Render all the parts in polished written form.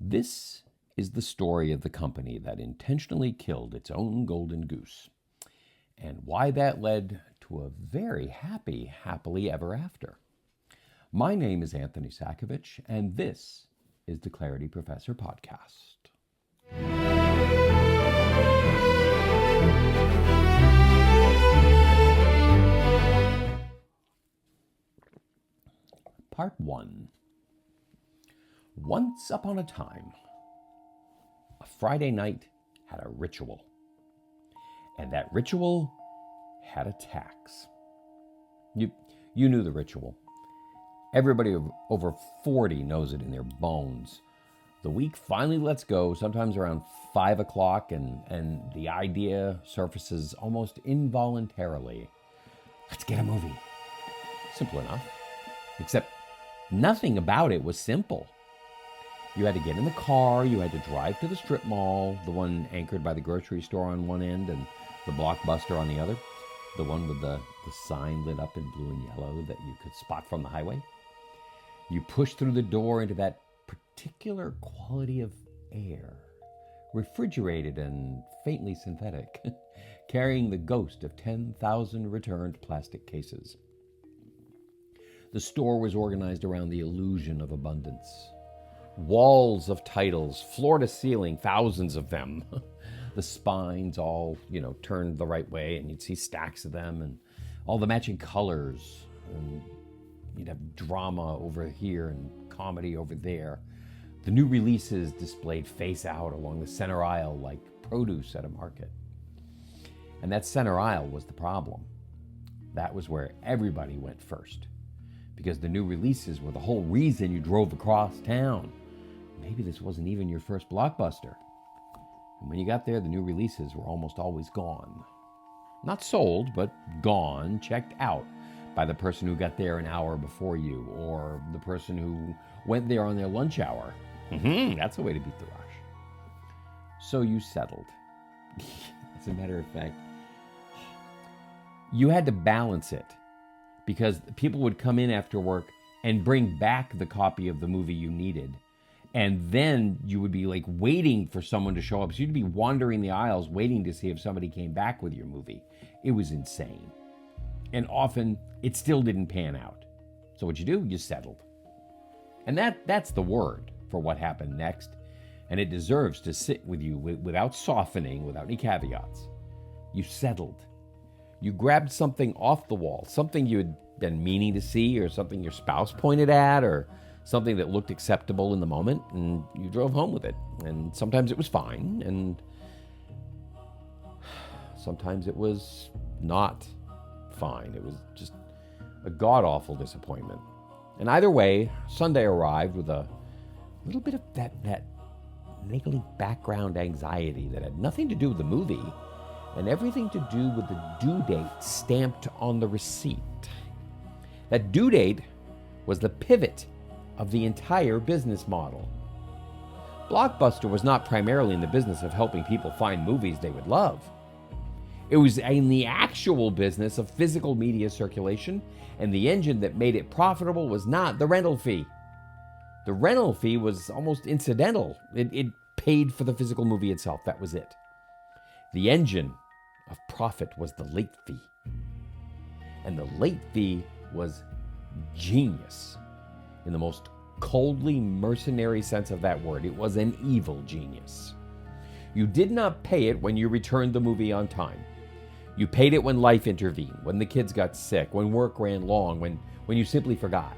This is the story of the company that intentionally killed its own golden goose, and why that led to a very happily ever after. My name is Anthony Sakovich, and this is the Clarity Professor Podcast. Part 1. Once upon a time, a Friday night had a ritual. And that ritual had a tax. You knew the ritual. Everybody over 40 knows it in their bones. The week finally lets go, sometimes around 5 o'clock, and the idea surfaces almost involuntarily. Let's get a movie. Simple enough. Except nothing about it was simple. You had to get in the car, you had to drive to the strip mall, the one anchored by the grocery store on one end and the Blockbuster on the other, the one with the sign lit up in blue and yellow that you could spot from the highway. You pushed through the door into that particular quality of air, refrigerated and faintly synthetic, carrying the ghost of 10,000 returned plastic cases. The store was organized around the illusion of abundance. Walls of titles, floor to ceiling, thousands of them. The spines all, turned the right way, and you'd see stacks of them, and all the matching colors. And you'd have drama over here and comedy over there. The new releases displayed face out along the center aisle like produce at a market. And that center aisle was the problem. That was where everybody went first, because the new releases were the whole reason you drove across town. Maybe this wasn't even your first Blockbuster. And when you got there, the new releases were almost always gone. Not sold, but gone, checked out by the person who got there an hour before you, or the person who went there on their lunch hour. That's a way to beat the rush. So you settled. As a matter of fact, you had to balance it, because people would come in after work and bring back the copy of the movie you needed. And then you would be waiting for someone to show up. So you'd be wandering the aisles waiting to see if somebody came back with your movie. It was insane. And often it still didn't pan out. So what you do, you settled. And that's the word for what happened next. And it deserves to sit with you without softening, without any caveats. You settled. You grabbed something off the wall, something you had been meaning to see, or something your spouse pointed at, or something that looked acceptable in the moment, and you drove home with it. And sometimes it was fine, and sometimes it was not fine. It was just a god-awful disappointment. And either way, Sunday arrived with a little bit of that niggly background anxiety that had nothing to do with the movie and everything to do with the due date stamped on the receipt. That due date was the pivot of the entire business model. Blockbuster was not primarily in the business of helping people find movies they would love. It was in the actual business of physical media circulation, and the engine that made it profitable was not the rental fee. The rental fee was almost incidental. It paid for the physical movie itself. That was it. The engine of profit was the late fee. And the late fee was genius. In the most coldly mercenary sense of that word, it was an evil genius. You did not pay it when you returned the movie on time. You paid it when life intervened, when the kids got sick, when work ran long, when you simply forgot.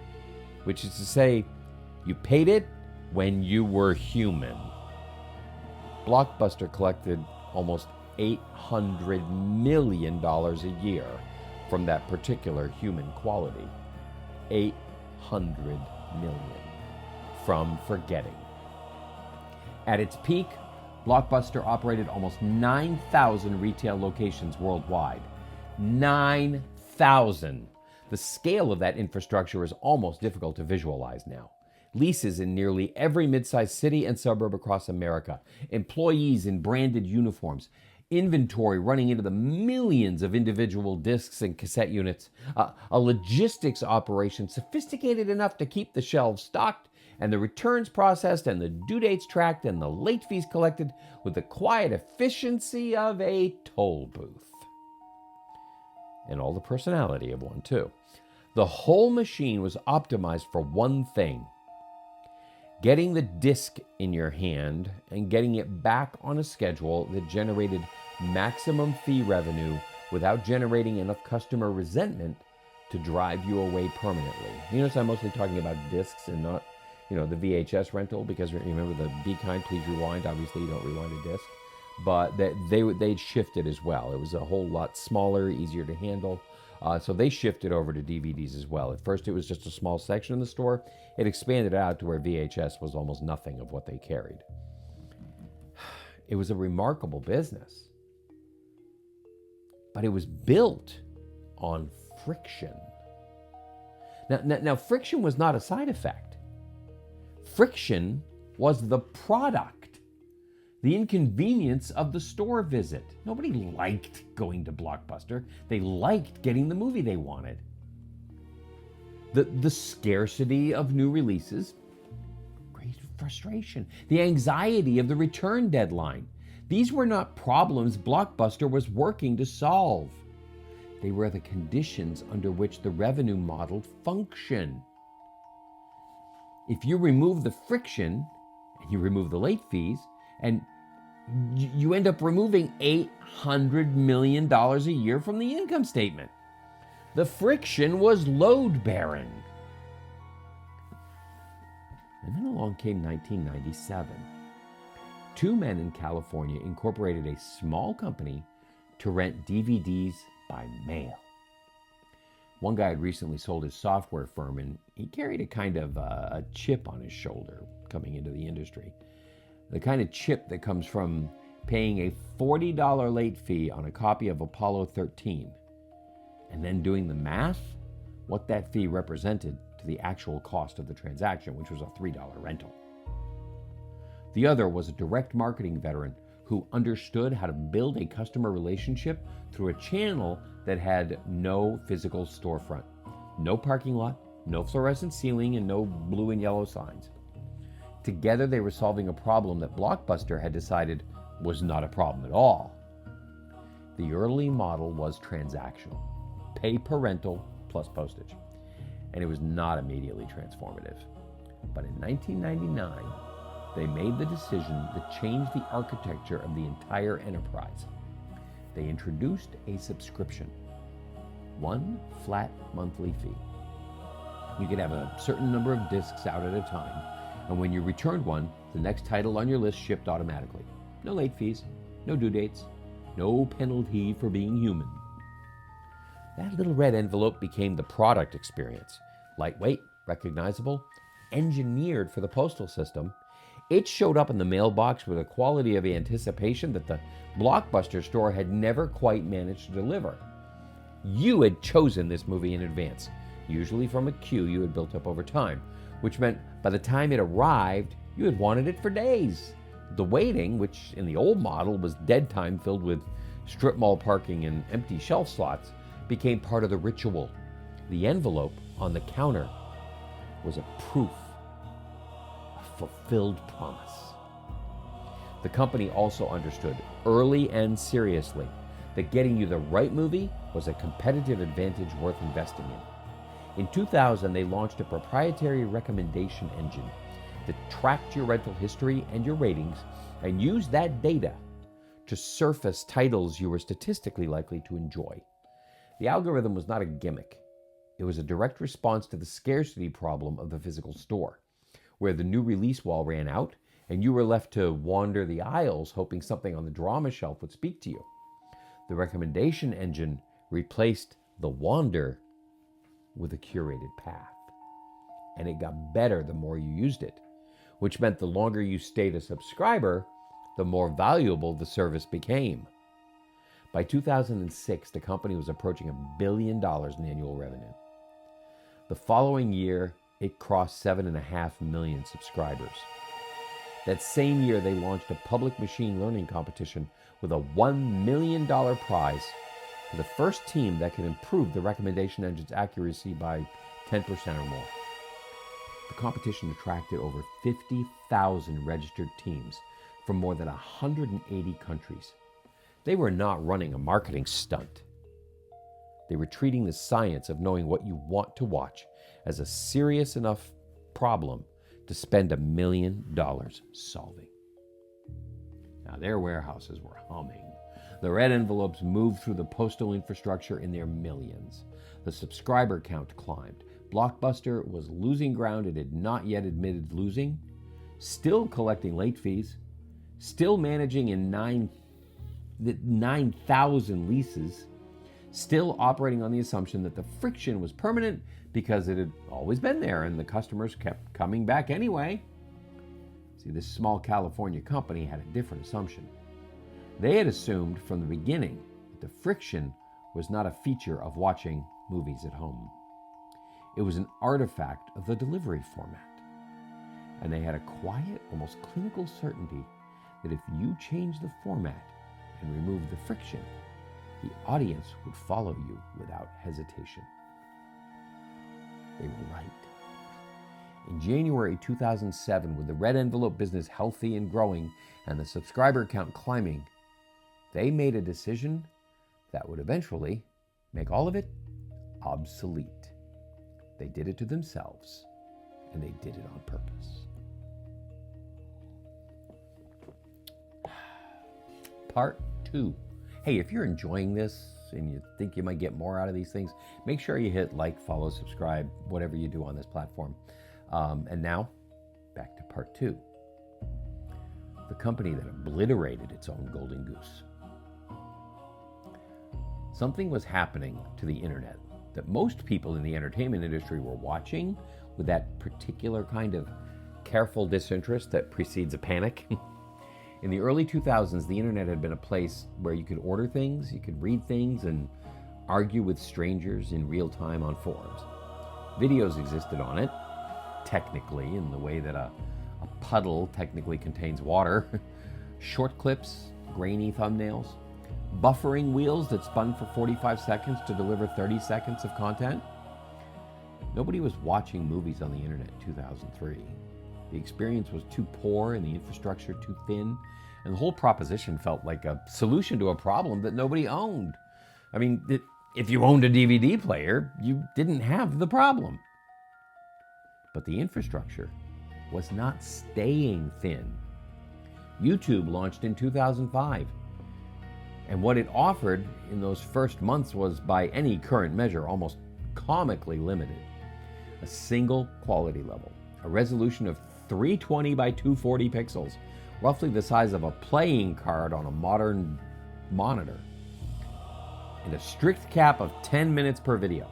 Which is to say, you paid it when you were human. Blockbuster collected almost $800 million a year from that particular human quality. 800 million from forgetting. At its peak, Blockbuster operated almost 9,000 retail locations worldwide. 9,000! The scale of that infrastructure is almost difficult to visualize now. Leases in nearly every mid-sized city and suburb across America. Employees in branded uniforms. Inventory running into the millions of individual discs and cassette units. A logistics operation sophisticated enough to keep the shelves stocked and the returns processed, and the due dates tracked, and the late fees collected with the quiet efficiency of a toll booth. And all the personality of one, too. The whole machine was optimized for one thing: getting the disc in your hand and getting it back on a schedule that generated maximum fee revenue without generating enough customer resentment to drive you away permanently. You notice I'm mostly talking about discs and not, the VHS rental, because remember the Be Kind, Please Rewind, obviously you don't rewind a disc, but they'd shifted as well. It was a whole lot smaller, easier to handle. So they shifted over to DVDs as well. At first it was just a small section in the store. It expanded out to where VHS was almost nothing of what they carried. It was a remarkable business, but it was built on friction. Now, friction was not a side effect. Friction was the product, the inconvenience of the store visit. Nobody liked going to Blockbuster. They liked getting the movie they wanted. The scarcity of new releases created frustration. The anxiety of the return deadline. These were not problems Blockbuster was working to solve. They were the conditions under which the revenue model functioned. If you remove the friction and you remove the late fees, and you end up removing $800 million a year from the income statement. The friction was load-bearing. And then along came 1997. Two men in California incorporated a small company to rent DVDs by mail. One guy had recently sold his software firm, and he carried a kind of a chip on his shoulder coming into the industry. The kind of chip that comes from paying a $40 late fee on a copy of Apollo 13, and then doing the math, what that fee represented to the actual cost of the transaction, which was a $3 rental. The other was a direct marketing veteran who understood how to build a customer relationship through a channel that had no physical storefront, no parking lot, no fluorescent ceiling, and no blue and yellow signs. Together, they were solving a problem that Blockbuster had decided was not a problem at all. The early model was transactional, pay per rental plus postage, and it was not immediately transformative. But in 1999, they made the decision that changed the architecture of the entire enterprise. They introduced a subscription, one flat monthly fee. You could have a certain number of discs out at a time, and when you returned one, the next title on your list shipped automatically. No late fees, no due dates, no penalty for being human. That little red envelope became the product experience. Lightweight, recognizable, engineered for the postal system. It showed up in the mailbox with a quality of anticipation that the Blockbuster store had never quite managed to deliver. You had chosen this movie in advance, usually from a queue you had built up over time, which meant by the time it arrived, you had wanted it for days. The waiting, which in the old model was dead time filled with strip mall parking and empty shelf slots, became part of the ritual. The envelope on the counter was a proof, a fulfilled promise. The company also understood, early and seriously, that getting you the right movie was a competitive advantage worth investing in. In 2000, they launched a proprietary recommendation engine that tracked your rental history and your ratings and used that data to surface titles you were statistically likely to enjoy. The algorithm was not a gimmick. It was a direct response to the scarcity problem of the physical store, where the new release wall ran out and you were left to wander the aisles hoping something on the drama shelf would speak to you. The recommendation engine replaced the wander with a curated path. And it got better the more you used it, which meant the longer you stayed a subscriber, the more valuable the service became. By 2006, the company was approaching $1 billion in annual revenue. The following year, it crossed 7.5 million subscribers. That same year, they launched a public machine learning competition with a $1 million prize for the first team that could improve the recommendation engine's accuracy by 10% or more. The competition attracted over 50,000 registered teams from more than 180 countries. They were not running a marketing stunt. They were treating the science of knowing what you want to watch as a serious enough problem to spend $1 million solving. Now, their warehouses were humming. The red envelopes moved through the postal infrastructure in their millions. The subscriber count climbed. Blockbuster was losing ground it had not yet admitted losing, still collecting late fees, still managing in 9,000 leases, still operating on the assumption that the friction was permanent because it had always been there and the customers kept coming back anyway. See, this small California company had a different assumption. They had assumed from the beginning that the friction was not a feature of watching movies at home. It was an artifact of the delivery format. And they had a quiet, almost clinical certainty that if you change the format and remove the friction, the audience would follow you without hesitation. They were right. In January 2007, with the red envelope business healthy and growing and the subscriber count climbing, they made a decision that would eventually make all of it obsolete. They did it to themselves, and they did it on purpose. Part 2. Hey, if you're enjoying this and you think you might get more out of these things, make sure you hit like, follow, subscribe, whatever you do on this platform. And now, back to part 2. The company that obliterated its own golden goose. Something was happening to the internet that most people in the entertainment industry were watching with that particular kind of careful disinterest that precedes a panic. In the early 2000s, the internet had been a place where you could order things, you could read things, and argue with strangers in real time on forums. Videos existed on it, technically, in the way that a puddle technically contains water. Short clips, grainy thumbnails, buffering wheels that spun for 45 seconds to deliver 30 seconds of content. Nobody was watching movies on the internet in 2003. The experience was too poor and the infrastructure too thin, and the whole proposition felt like a solution to a problem that nobody owned. I mean, if you owned a DVD player, you didn't have the problem. But the infrastructure was not staying thin. YouTube launched in 2005. And what it offered in those first months was, by any current measure, almost comically limited. A single quality level, a resolution of 320 by 240 pixels, roughly the size of a playing card on a modern monitor, and a strict cap of 10 minutes per video.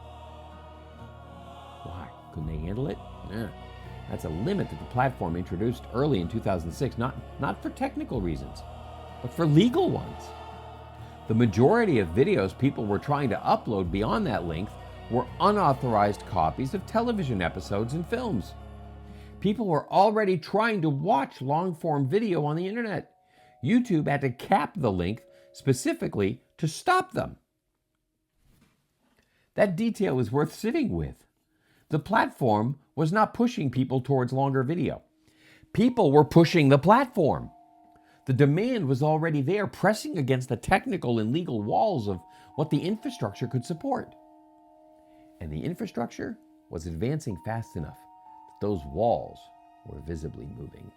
Why? Couldn't they handle it? Yeah. That's a limit that the platform introduced early in 2006, not for technical reasons, but for legal ones. The majority of videos people were trying to upload beyond that length were unauthorized copies of television episodes and films. People were already trying to watch long-form video on the internet. YouTube had to cap the length specifically to stop them. That detail is worth sitting with. The platform was not pushing people towards longer video. People were pushing the platform. The demand was already there, pressing against the technical and legal walls of what the infrastructure could support. And the infrastructure was advancing fast enough that those walls were visibly moving.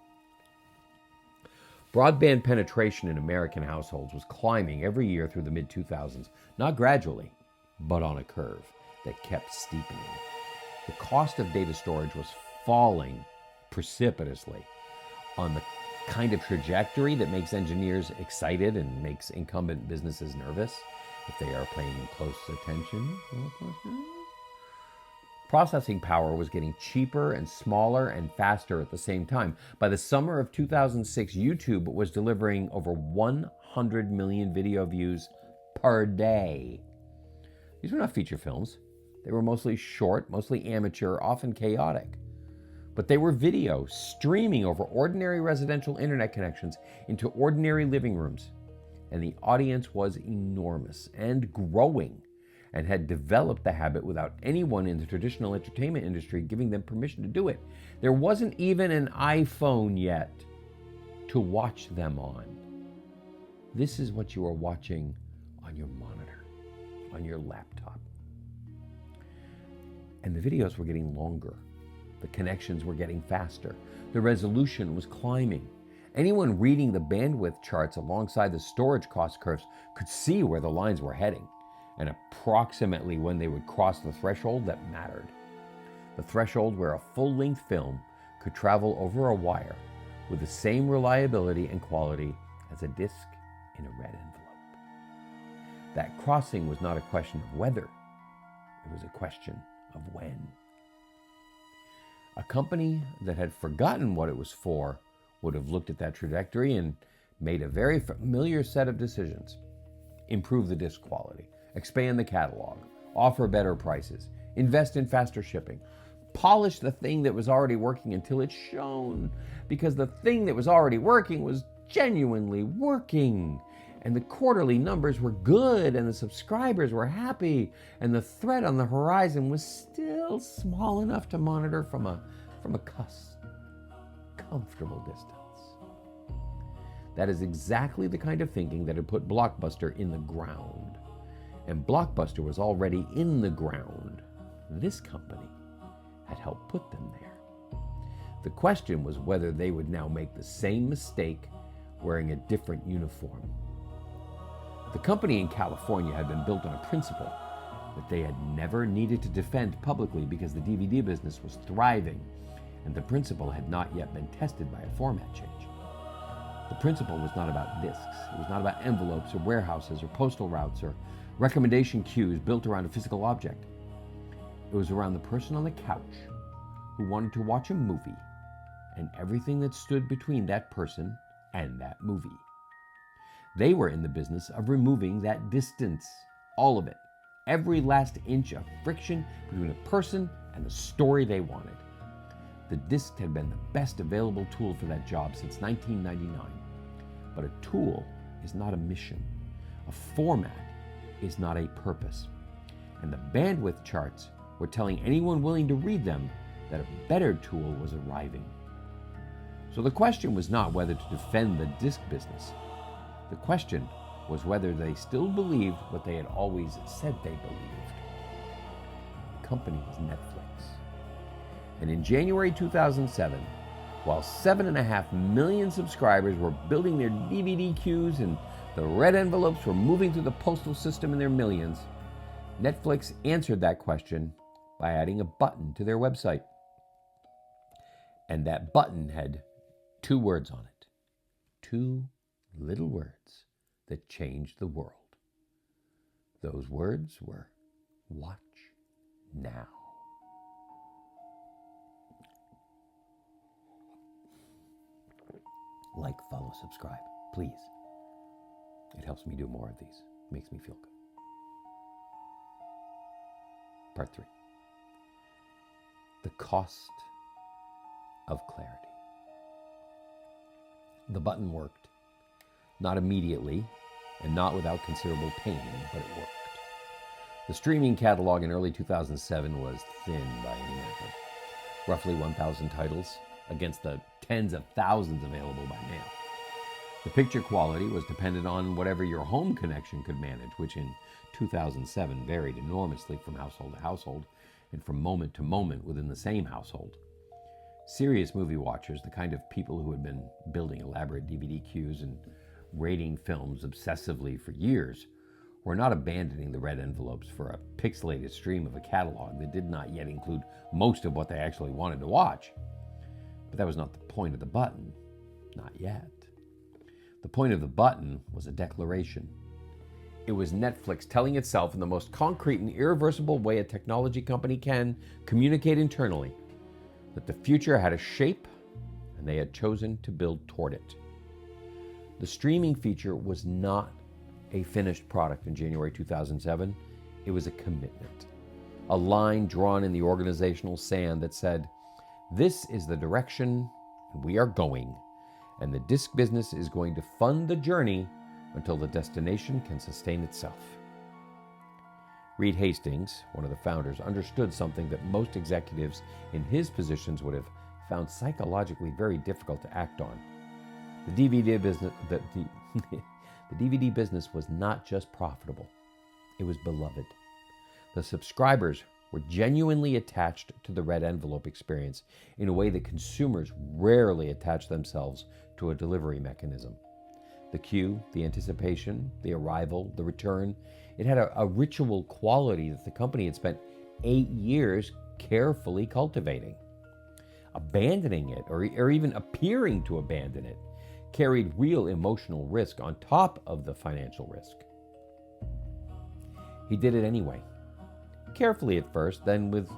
Broadband penetration in American households was climbing every year through the mid-2000s, not gradually, but on a curve that kept steepening. The cost of data storage was falling precipitously on the kind of trajectory that makes engineers excited and makes incumbent businesses nervous if they are paying close attention. Processing power was getting cheaper and smaller and faster at the same time. By the summer of 2006, YouTube was delivering over 100 million video views per day. These were not feature films. They were mostly short, mostly amateur, often chaotic. But they were video streaming over ordinary residential internet connections into ordinary living rooms. And the audience was enormous and growing. and had developed the habit without anyone in the traditional entertainment industry giving them permission to do it. There wasn't even an iPhone yet to watch them on. This is what you are watching on your monitor, on your laptop. And the videos were getting longer. The connections were getting faster. The resolution was climbing. Anyone reading the bandwidth charts alongside the storage cost curves could see where the lines were heading and approximately when they would cross the threshold that mattered. The threshold where a full-length film could travel over a wire with the same reliability and quality as a disc in a red envelope. That crossing was not a question of whether, it was a question of when. A company that had forgotten what it was for would have looked at that trajectory and made a very familiar set of decisions. Improve the disc quality, expand the catalog, offer better prices, invest in faster shipping, polish the thing that was already working until it shone, because the thing that was already working was genuinely working, and the quarterly numbers were good, and the subscribers were happy, and the threat on the horizon was still small enough to monitor from a comfortable distance. That is exactly the kind of thinking that had put Blockbuster in the ground. And Blockbuster was already in the ground. This company had helped put them there. The question was whether they would now make the same mistake wearing a different uniform. The company in California had been built on a principle that they had never needed to defend publicly because the DVD business was thriving, and the principle had not yet been tested by a format change. The principle was not about discs. It was not about envelopes or warehouses or postal routes or recommendation queues built around a physical object. It was around the person on the couch who wanted to watch a movie and everything that stood between that person and that movie. They were in the business of removing that distance, all of it, every last inch of friction between a person and the story they wanted. The disc had been the best available tool for that job since 1999. But a tool is not a mission. A format is not a purpose. And the bandwidth charts were telling anyone willing to read them that a better tool was arriving. So the question was not whether to defend the disc business. The question was whether they still believed what they had always said they believed. The company was Netflix. And in January 2007, while 7.5 million subscribers were building their DVD queues and the red envelopes were moving through the postal system in their millions, Netflix answered that question by adding a button to their website. And that button had 2 words on it. 2 little words that changed the world. Those words were, watch now. Like, follow, subscribe, please. It helps me do more of these. Makes me feel good. Part 3. The cost of clarity. The button worked. Not immediately, and not without considerable pain, but it worked. The streaming catalog in early 2007 was thin by any measure. Roughly 1,000 titles against the tens of thousands available by mail. The picture quality was dependent on whatever your home connection could manage, which in 2007 varied enormously from household to household and from moment to moment within the same household. Serious movie watchers, the kind of people who had been building elaborate DVD queues and rating films obsessively for years, were not abandoning the red envelopes for a pixelated stream of a catalog that did not yet include most of what they actually wanted to watch. But that was not the point of the button. Not yet. The point of the button was a declaration. It was Netflix telling itself in the most concrete and irreversible way a technology company can communicate internally that the future had a shape and they had chosen to build toward it. The streaming feature was not a finished product in January 2007. It was a commitment. A line drawn in the organizational sand that said, this is the direction we are going, and the disc business is going to fund the journey until the destination can sustain itself. Reed Hastings, one of the founders, understood something that most executives in his positions would have found psychologically very difficult to act on. The DVD business was not just profitable, it was beloved. The subscribers were genuinely attached to the red envelope experience in a way that consumers rarely attach themselves to a delivery mechanism. The queue, the anticipation, the arrival, the return, it had a ritual quality that the company had spent 8 years carefully cultivating. Abandoning it, or even appearing to abandon it, carried real emotional risk on top of the financial risk. He did it anyway. Carefully at first, then with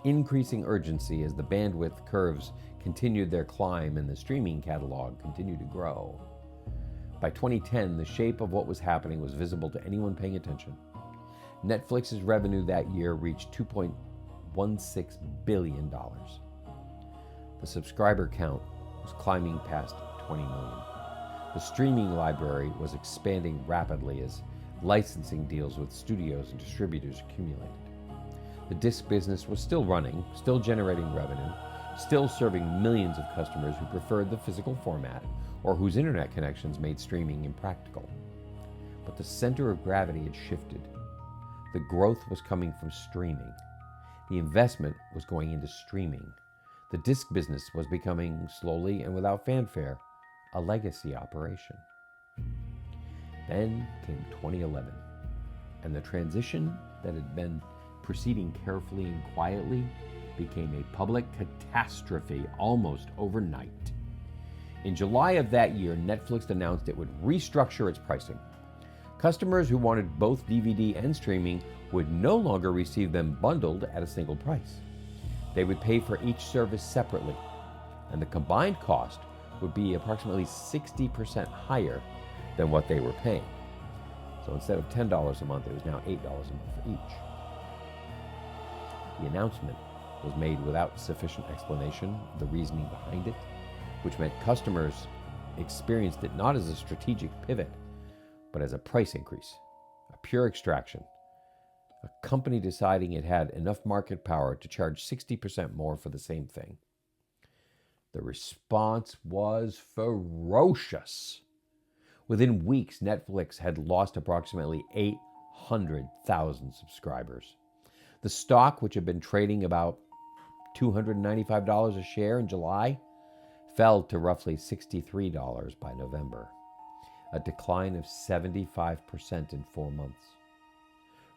increasing urgency as the bandwidth curves continued their climb and the streaming catalog continued to grow. By 2010, the shape of what was happening was visible to anyone paying attention. Netflix's revenue that year reached $2.16 billion. The subscriber count was climbing past 20 million. The streaming library was expanding rapidly as licensing deals with studios and distributors accumulated. The disc business was still running, still generating revenue, still serving millions of customers who preferred the physical format or whose internet connections made streaming impractical. But the center of gravity had shifted. The growth was coming from streaming. The investment was going into streaming. The disc business was becoming, slowly and without fanfare, a legacy operation. Then came 2011, and the transition that had been proceeding carefully and quietly became a public catastrophe almost overnight. In July of that year, Netflix announced it would restructure its pricing. Customers who wanted both DVD and streaming would no longer receive them bundled at a single price. They would pay for each service separately, and the combined cost would be approximately 60% higher than what they were paying. So instead of $10 a month, it was now $8 a month for each. The announcement was made without sufficient explanation of the reasoning behind it, which meant customers experienced it not as a strategic pivot, but as a price increase, a pure extraction. A company deciding it had enough market power to charge 60% more for the same thing. The response was ferocious. Within weeks, Netflix had lost approximately 800,000 subscribers. The stock, which had been trading about $295 a share in July, fell to roughly $63 by November, a decline of 75% in 4 months.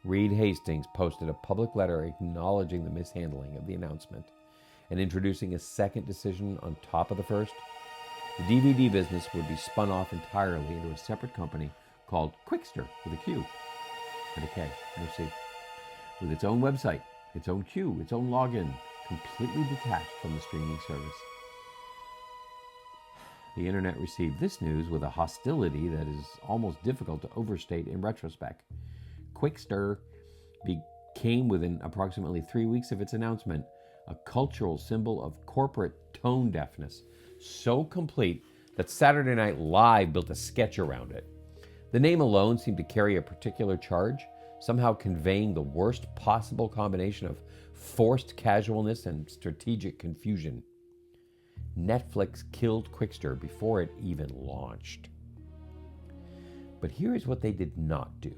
Reed Hastings posted a public letter acknowledging the mishandling of the announcement and introducing a second decision on top of the first. The DVD business would be spun off entirely into a separate company called Quickster, with a Q and a K, no C, with its own website, its own queue, its own login, completely detached from the streaming service. The internet received this news with a hostility that is almost difficult to overstate in retrospect. Quickster became, within approximately 3 weeks of its announcement, a cultural symbol of corporate tone deafness, so complete that Saturday Night Live built a sketch around it. The name alone seemed to carry a particular charge, somehow conveying the worst possible combination of forced casualness and strategic confusion. Netflix killed Quickster before it even launched. But here's what they did not do.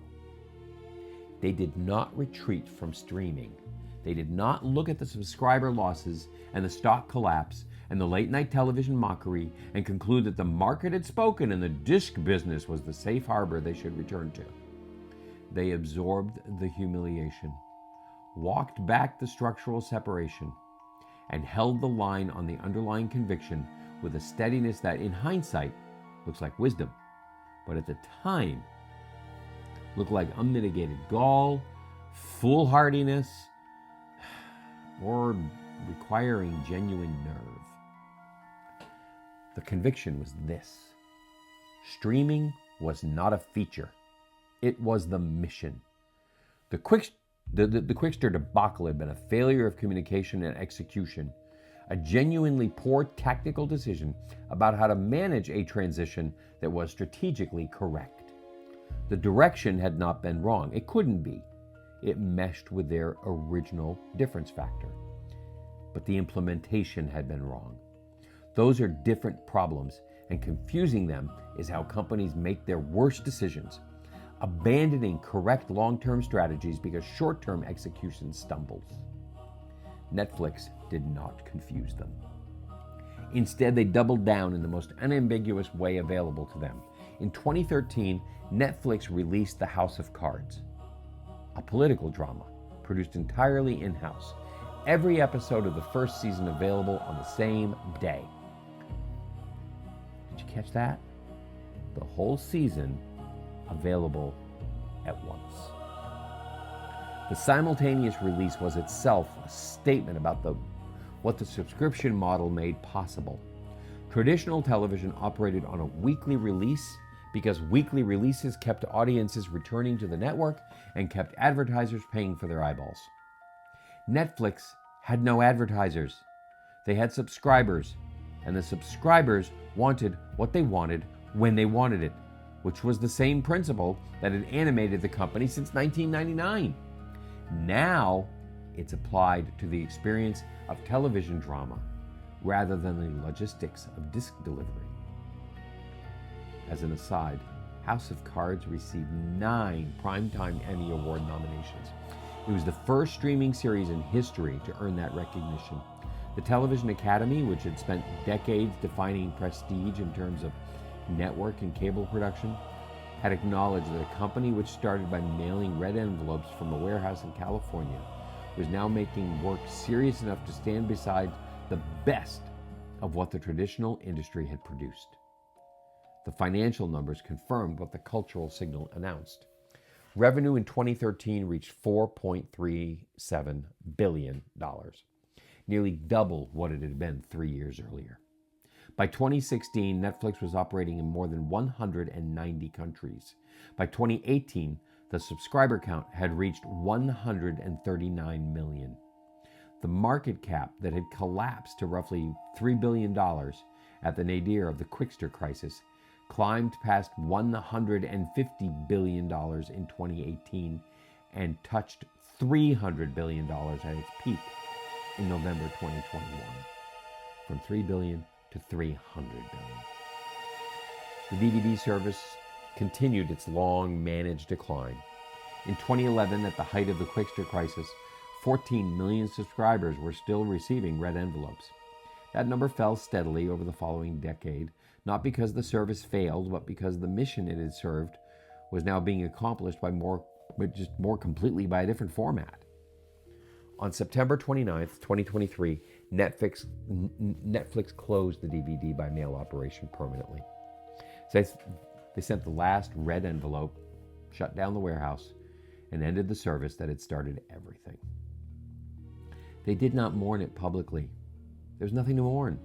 They did not retreat from streaming. They did not look at the subscriber losses and the stock collapse and the late-night television mockery and conclude that the market had spoken and the disc business was the safe harbor they should return to. They absorbed the humiliation, walked back the structural separation, and held the line on the underlying conviction with a steadiness that, in hindsight, looks like wisdom, but at the time looked like unmitigated gall, foolhardiness, or requiring genuine nerve. The conviction was this: streaming was not a feature. It was the mission. The Quickster debacle had been a failure of communication and execution, a genuinely poor tactical decision about how to manage a transition that was strategically correct. The direction had not been wrong. It couldn't be. it meshed with their original difference factor. But the implementation had been wrong. Those are different problems, and confusing them is how companies make their worst decisions, abandoning correct long-term strategies because short-term execution stumbles. Netflix did not confuse them. Instead, they doubled down in the most unambiguous way available to them. In 2013, Netflix released The House of Cards, a political drama produced entirely in-house. Every episode of the first season available on the same day. Did you catch that? The whole season available at once. The simultaneous release was itself a statement about what the subscription model made possible. Traditional television operated on a weekly release because weekly releases kept audiences returning to the network and kept advertisers paying for their eyeballs. Netflix had no advertisers. They had subscribers, and the subscribers wanted what they wanted when they wanted it, which was the same principle that had animated the company since 1999. Now, it's applied to the experience of television drama rather than the logistics of disc delivery. As an aside, House of Cards received 9 Primetime Emmy Award nominations. It was the first streaming series in history to earn that recognition. The Television Academy, which had spent decades defining prestige in terms of network and cable production, had acknowledged that a company which started by mailing red envelopes from a warehouse in California was now making work serious enough to stand beside the best of what the traditional industry had produced. The financial numbers confirmed what the cultural signal announced. Revenue in 2013 reached $4.37 billion, nearly double what it had been 3 years earlier. By 2016, Netflix was operating in more than 190 countries. By 2018, the subscriber count had reached 139 million. The market cap that had collapsed to roughly $3 billion at the nadir of the Quickster crisis climbed past $150 billion in 2018 and touched $300 billion at its peak in November 2021. From $3 billion to $300 billion. The DVD service continued its long-managed decline. In 2011, at the height of the Quickster crisis, 14 million subscribers were still receiving red envelopes. That number fell steadily over the following decade, not because the service failed, but because the mission it had served was now being accomplished just more completely by a different format. On September 29th, 2023, Netflix closed the DVD by mail operation permanently. So they sent the last red envelope, shut down the warehouse, and ended the service that had started everything. They did not mourn it publicly. There was nothing to mourn.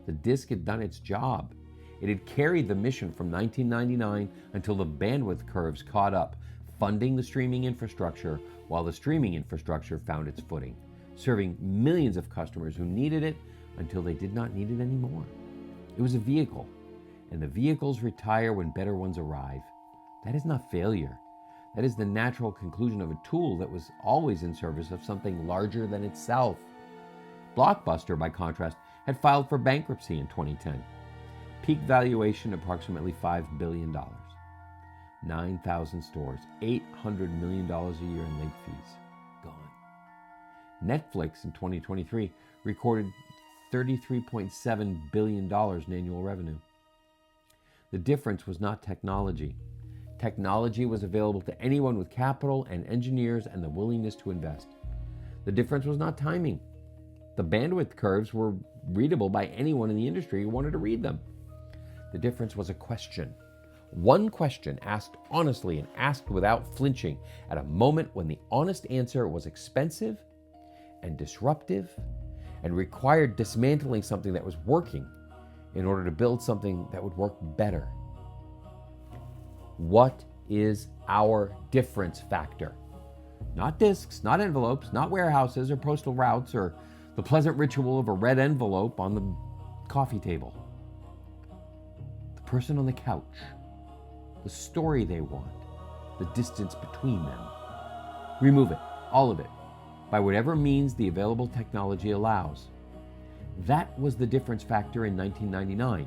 The disc had done its job. It had carried the mission from 1999 until the bandwidth curves caught up, funding the streaming infrastructure while the streaming infrastructure found its footing, serving millions of customers who needed it until they did not need it anymore. It was a vehicle, and the vehicles retire when better ones arrive. That is not failure. That is the natural conclusion of a tool that was always in service of something larger than itself. Blockbuster, by contrast, had filed for bankruptcy in 2010. Peak valuation approximately $5 billion. 9,000 stores, $800 million a year in late fees. Gone. Netflix in 2023 recorded $33.7 billion in annual revenue. The difference was not technology. Technology was available to anyone with capital and engineers and the willingness to invest. The difference was not timing. The bandwidth curves were readable by anyone in the industry who wanted to read them. The difference was a question. One question asked honestly and asked without flinching at a moment when the honest answer was expensive and disruptive and required dismantling something that was working in order to build something that would work better. What is our difference factor? Not discs, not envelopes, not warehouses or postal routes or the pleasant ritual of a red envelope on the coffee table. The person on the couch, the story they want, the distance between them. Remove it, all of it, by whatever means the available technology allows. That was the difference factor in 1999.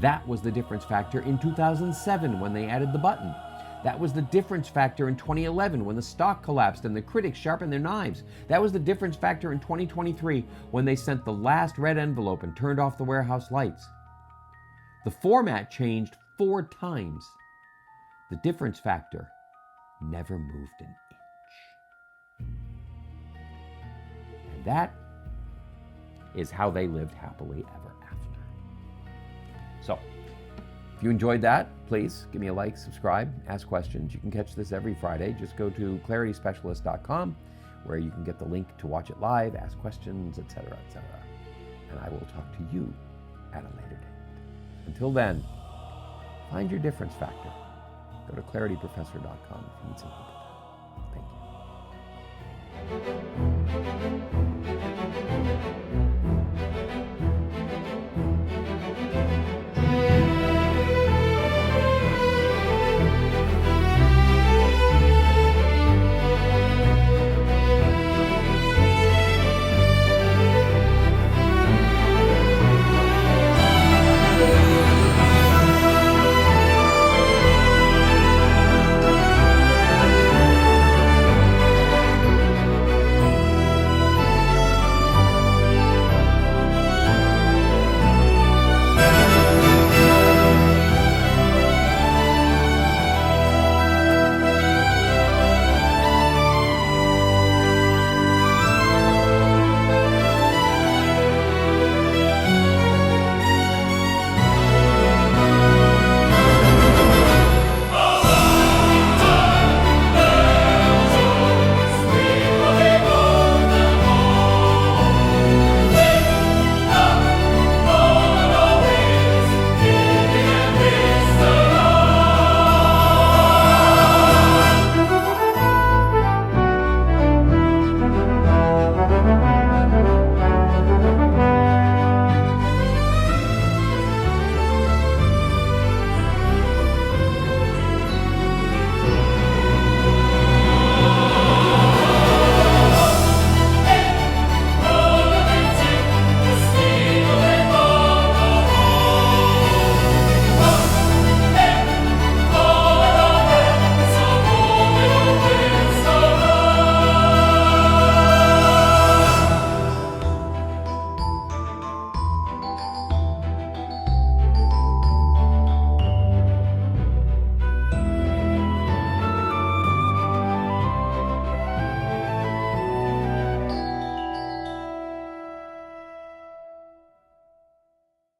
That was the difference factor in 2007 when they added the button. That was the difference factor in 2011 when the stock collapsed and the critics sharpened their knives. That was the difference factor in 2023 when they sent the last red envelope and turned off the warehouse lights. The format changed 4 times. The difference factor never moved an inch. And that is how they lived happily ever after. So, if you enjoyed that, please give me a like, subscribe, ask questions. You can catch this every Friday. Just go to clarityspecialist.com where you can get the link to watch it live, ask questions, etc., etc. And I will talk to you at a later date. Until then, find your difference factor. Go to clarityprofessor.com if you need some help with that. Thank you.